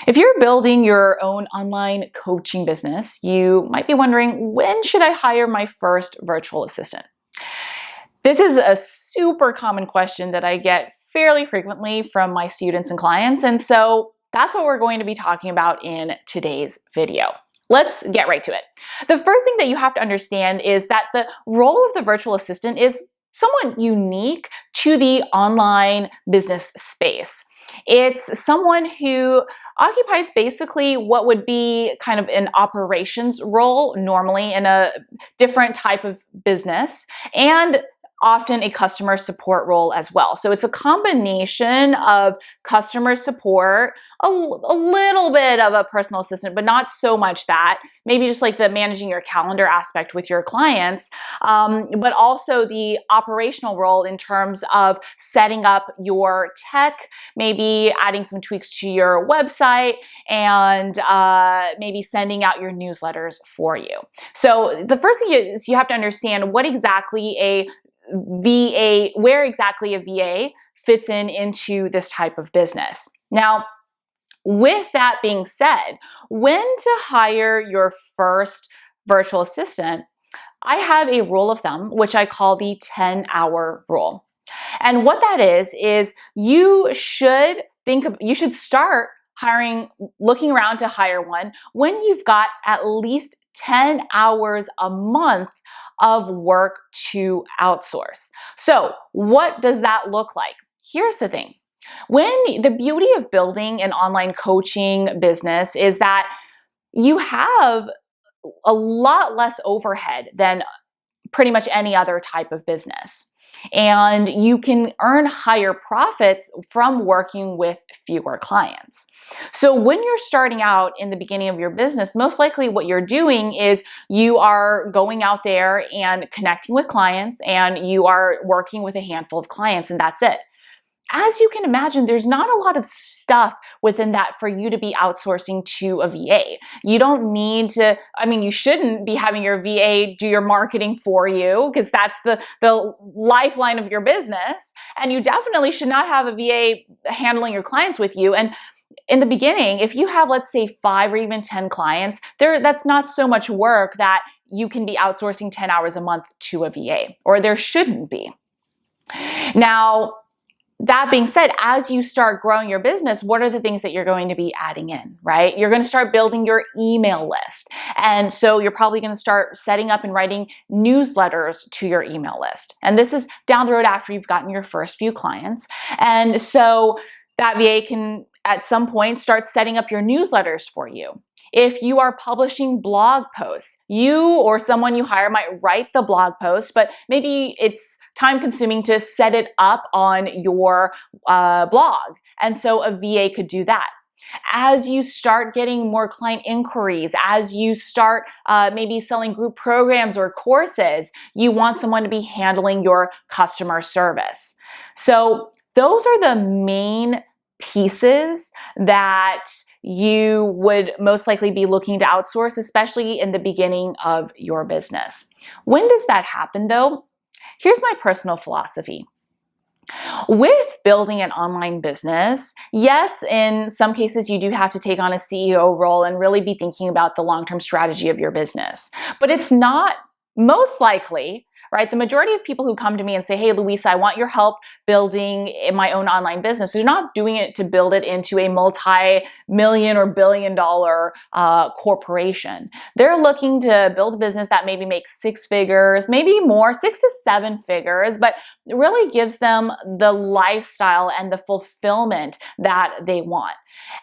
If you're building your own online coaching business, you might be wondering, when should I hire my first virtual assistant? This is a super common question that I get fairly frequently from my students and clients, and so that's what we're going to be talking about in today's video. Let's get right to it. The first thing that you have to understand is that the role of the virtual assistant is somewhat unique to the online business space. It's someone who occupies basically what would be kind of an operations role normally in a different type of business, and often a customer support role as well. So it's a combination of customer support, a little bit of a personal assistant, but not so much that. Maybe just like the managing your calendar aspect with your clients, but also the operational role in terms of setting up your tech, maybe adding some tweaks to your website, and maybe sending out your newsletters for you. So the first thing is you have to understand what exactly a VA, where exactly a VA fits into this type of business. Now, with that being said, when to hire your first virtual assistant, I have a rule of thumb, which I call the 10-hour rule. And what that is you should start looking around to hire one when you've got at least 10 hours a month of work to outsource. So what does that look like? Here's the thing. The beauty of building an online coaching business is that you have a lot less overhead than pretty much any other type of business. And you can earn higher profits from working with fewer clients. So when you're starting out in the beginning of your business, most likely what you're doing is you are going out there and connecting with clients, and you are working with a handful of clients, and that's it. As you can imagine, there's not a lot of stuff within that for you to be outsourcing to a VA. You don't need to, you shouldn't be having your VA do your marketing for you, because that's the lifeline of your business. And you definitely should not have a VA handling your clients with you. And in the beginning, if you have, let's say, 5 or even 10 clients, that's not so much work that you can be outsourcing 10 hours a month to a VA, or there shouldn't be. Now, that being said, as you start growing your business, what are the things that you're going to be adding in, right? You're going to start building your email list. And so you're probably going to start setting up and writing newsletters to your email list. And this is down the road after you've gotten your first few clients. And so that VA can, at some point, start setting up your newsletters for you. If you are publishing blog posts, you or someone you hire might write the blog post, but maybe it's time consuming to set it up on your blog. And so a VA could do that. As you start getting more client inquiries, as you start maybe selling group programs or courses, you want someone to be handling your customer service. So those are the main pieces that you would most likely be looking to outsource, especially in the beginning of your business. When does that happen though? Here's my personal philosophy. With building an online business, yes, in some cases you do have to take on a CEO role and really be thinking about the long-term strategy of your business. But it's not most likely, right? The majority of people who come to me and say, hey, Louisa, I want your help building my own online business. They're not doing it to build it into a multi-million or billion-dollar corporation. They're looking to build a business that maybe makes 6 figures, maybe more, 6 to 7 figures, but really gives them the lifestyle and the fulfillment that they want.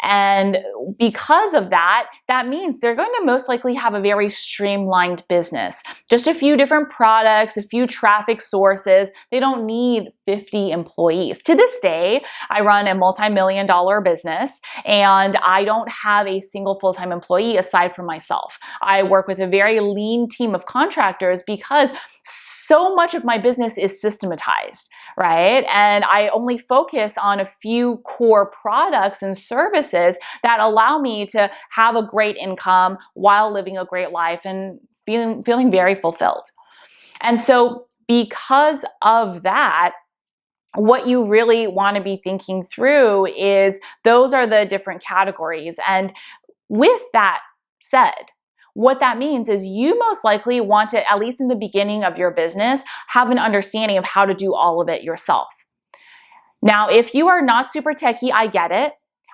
And because of that, that means they're going to most likely have a very streamlined business. Just a few different products, a few traffic sources. They don't need 50 employees. To this day, I run a multi-million-dollar business, and I don't have a single full-time employee aside from myself. I work with a very lean team of contractors because so much of my business is systematized, right? And I only focus on a few core products and services that allow me to have a great income while living a great life and feeling very fulfilled. And so because of that, what you really want to be thinking through is those are the different categories. And with that said, what that means is you most likely want to, at least in the beginning of your business, have an understanding of how to do all of it yourself. Now, if you are not super techie, I get it.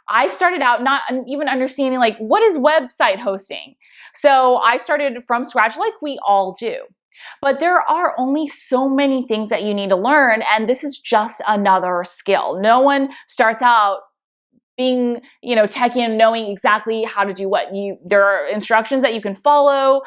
I started out not even understanding like, what is website hosting? So I started from scratch like we all do. But there are only so many things that you need to learn, and this is just another skill. No one starts out being, techie and knowing exactly how to do what. There are instructions that you can follow,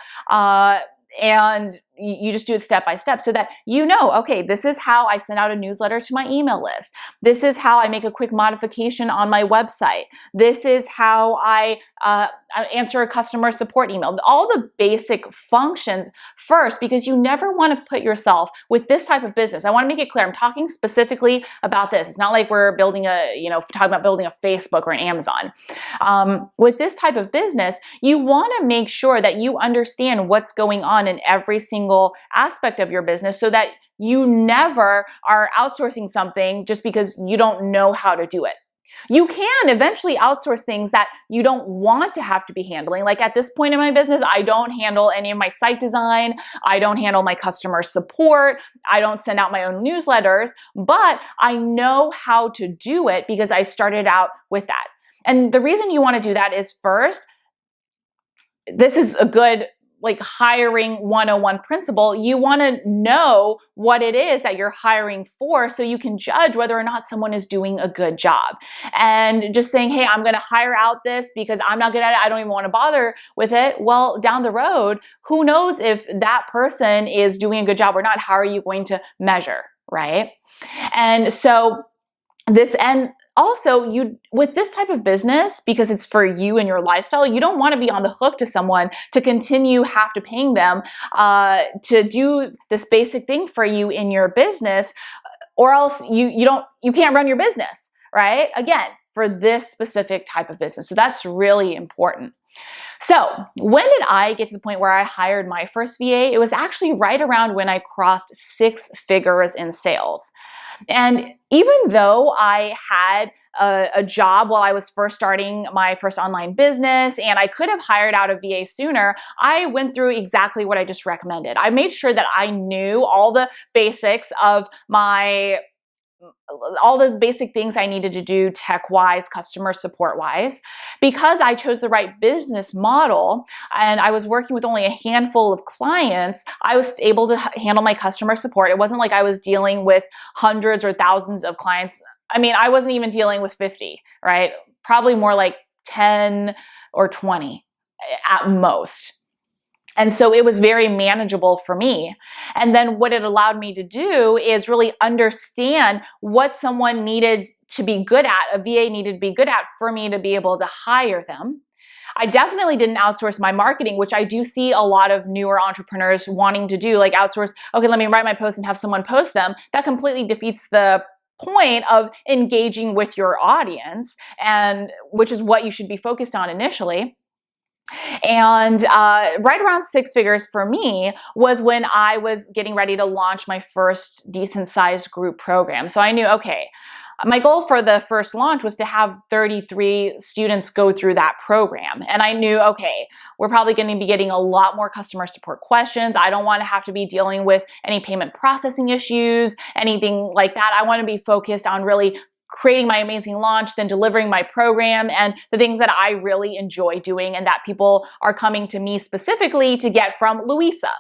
and you just do it step by step so that okay, this is how I send out a newsletter to my email list. This is how I make a quick modification on my website. This is how I answer a customer support email. All the basic functions first, because you never want to put yourself with this type of business. I want to make it clear, I'm talking specifically about this. It's not like we're building talking about building a Facebook or an Amazon. With this type of business, you want to make sure that you understand what's going on in every single aspect of your business so that you never are outsourcing something just because you don't know how to do it. You can eventually outsource things that you don't want to have to be handling. Like at this point in my business, I don't handle any of my site design. I don't handle my customer support. I don't send out my own newsletters, but I know how to do it because I started out with that. And the reason you want to do that is, first, this is a good hiring 101 principle. You want to know what it is that you're hiring for so you can judge whether or not someone is doing a good job. And just saying, hey, I'm going to hire out this because I'm not good at it, I don't even want to bother with it. Well, down the road, who knows if that person is doing a good job or not? How are you going to measure, right? And so also, with this type of business, because it's for you and your lifestyle, you don't want to be on the hook to someone to continue have to paying them to do this basic thing for you in your business, or else you can't run your business, right? Again, for this specific type of business. So that's really important. So when did I get to the point where I hired my first VA? It was actually right around when I crossed 6 figures in sales. And even though I had a job while I was first starting my first online business, and I could have hired out a VA sooner, I went through exactly what I just recommended. I made sure that I knew all the basics of all the basic things I needed to do tech-wise, customer support-wise. Because I chose the right business model and I was working with only a handful of clients, I was able to handle my customer support. It wasn't like I was dealing with hundreds or thousands of clients. I mean, I wasn't even dealing with 50, right? Probably more like 10 or 20 at most. And so it was very manageable for me. And then what it allowed me to do is really understand what someone needed to be good at, a VA needed to be good at for me to be able to hire them. I definitely didn't outsource my marketing, which I do see a lot of newer entrepreneurs wanting to do, like outsource, okay, let me write my posts and have someone post them. That completely defeats the point of engaging with your audience, and which is what you should be focused on initially. And right around 6 figures for me was when I was getting ready to launch my first decent sized group program. So I knew, okay, my goal for the first launch was to have 33 students go through that program. And I knew, okay, we're probably going to be getting a lot more customer support questions. I don't want to have to be dealing with any payment processing issues, anything like that. I want to be focused on really creating my amazing launch, then delivering my program and the things that I really enjoy doing and that people are coming to me specifically to get from Louisa.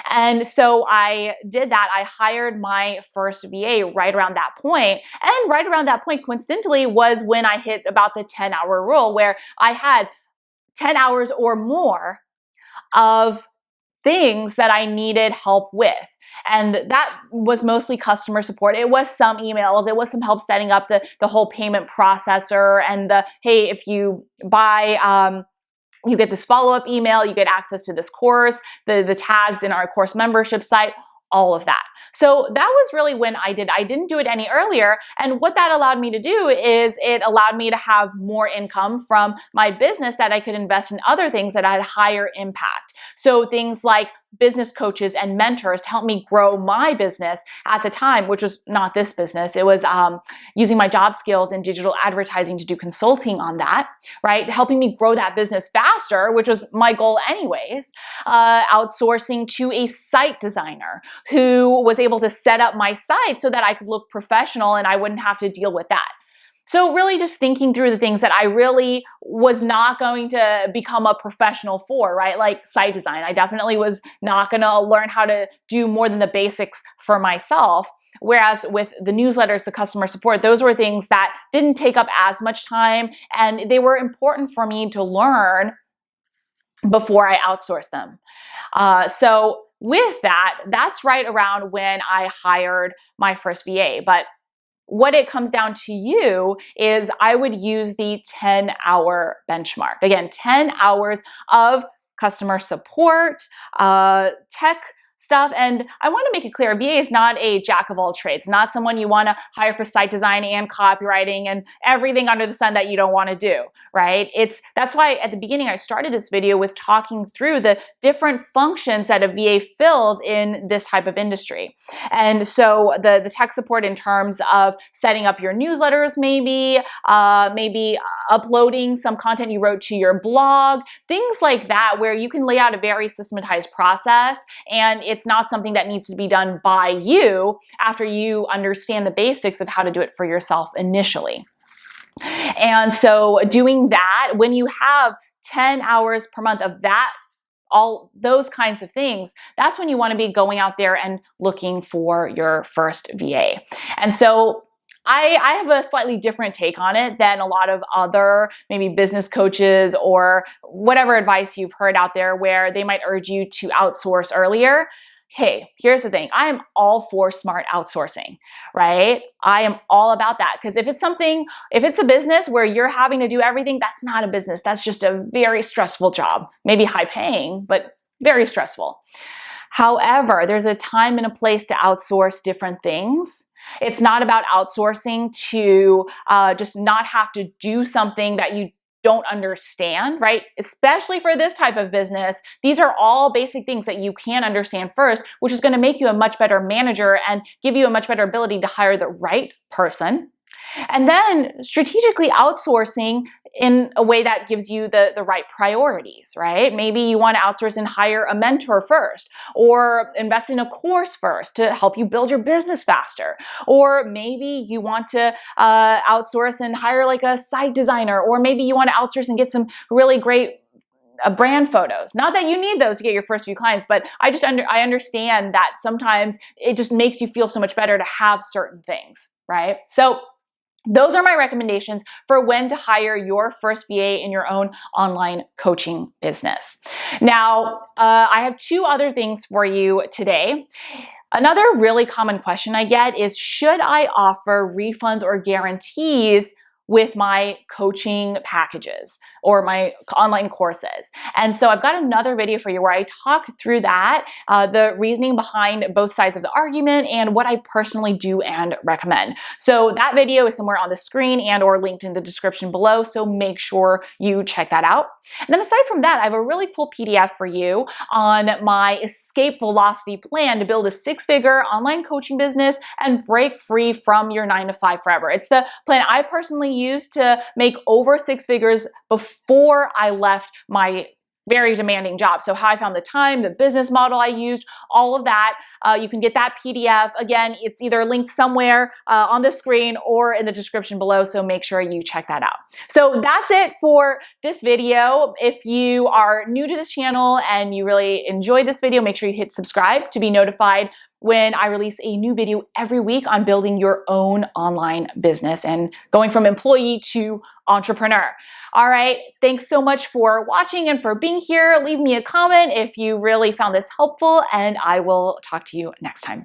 And so I did that. I hired my first VA right around that point. And right around that point, coincidentally, was when I hit about the 10-hour rule, where I had 10 hours or more of things that I needed help with. And that was mostly customer support. It was some emails. It was some help setting up the whole payment processor and hey, if you buy, you get this follow-up email, you get access to this course, the tags in our course membership site, all of that. So that was really when I didn't do it any earlier. And what that allowed me to do is it allowed me to have more income from my business that I could invest in other things that had higher impact. So things like business coaches and mentors to help me grow my business at the time, which was not this business. It was using my job skills in digital advertising to do consulting on that, right? Helping me grow that business faster, which was my goal anyways. Outsourcing to a site designer who was able to set up my site so that I could look professional and I wouldn't have to deal with that. So really just thinking through the things that I really was not going to become a professional for, right? Like site design. I definitely was not going to learn how to do more than the basics for myself. Whereas with the newsletters, the customer support, those were things that didn't take up as much time and they were important for me to learn before I outsourced them. So with that, that's right around when I hired my first VA. But what it comes down to you is I would use the 10-hour benchmark. Again, 10 hours of customer support, tech stuff. And I want to make it clear, a VA is not a jack of all trades, not someone you want to hire for site design and copywriting and everything under the sun that you don't want to do, right? That's why at the beginning I started this video with talking through the different functions that a VA fills in this type of industry. And so the tech support in terms of setting up your newsletters, maybe uploading some content you wrote to your blog, things like that, where you can lay out a very systematized process and it's not something that needs to be done by you after you understand the basics of how to do it for yourself initially. And so doing that, when you have 10 hours per month of that, all those kinds of things, that's when you want to be going out there and looking for your first VA. And so I have a slightly different take on it than a lot of other maybe business coaches or whatever advice you've heard out there where they might urge you to outsource earlier. Hey, here's the thing. I am all for smart outsourcing, right? I am all about that because if it's a business where you're having to do everything, that's not a business. That's just a very stressful job. Maybe high paying, but very stressful. However, there's a time and a place to outsource different things. It's not about outsourcing to just not have to do something that you don't understand, right? Especially for this type of business, these are all basic things that you can understand first, which is going to make you a much better manager and give you a much better ability to hire the right person. And then strategically outsourcing in a way that gives you the right priorities, right? Maybe you want to outsource and hire a mentor first, or invest in a course first to help you build your business faster. Or maybe you want to outsource and hire like a site designer, or maybe you want to outsource and get some really great brand photos. Not that you need those to get your first few clients, but I understand that sometimes it just makes you feel so much better to have certain things, right? So those are my recommendations for when to hire your first VA in your own online coaching business. Now, I have two other things for you today. Another really common question I get is, should I offer refunds or guarantees with my coaching packages or my online courses? And so I've got another video for you where I talk through that, the reasoning behind both sides of the argument and what I personally do and recommend. So that video is somewhere on the screen and or linked in the description below, so make sure you check that out. And then aside from that, I have a really cool PDF for you on my escape velocity plan to build a six-figure online coaching business and break free from your 9-to-5 forever. It's the plan I personally used to make over six figures before I left my very demanding job. So how I found the time, the business model I used, all of that. You can get that PDF. Again, it's either linked somewhere on the screen or in the description below, so make sure you check that out. So that's it for this video. If you are new to this channel and you really enjoyed this video, make sure you hit subscribe to be notified when I release a new video every week on building your own online business and going from employee to entrepreneur. All right, thanks so much for watching and for being here. Leave me a comment if you really found this helpful, and I will talk to you next time.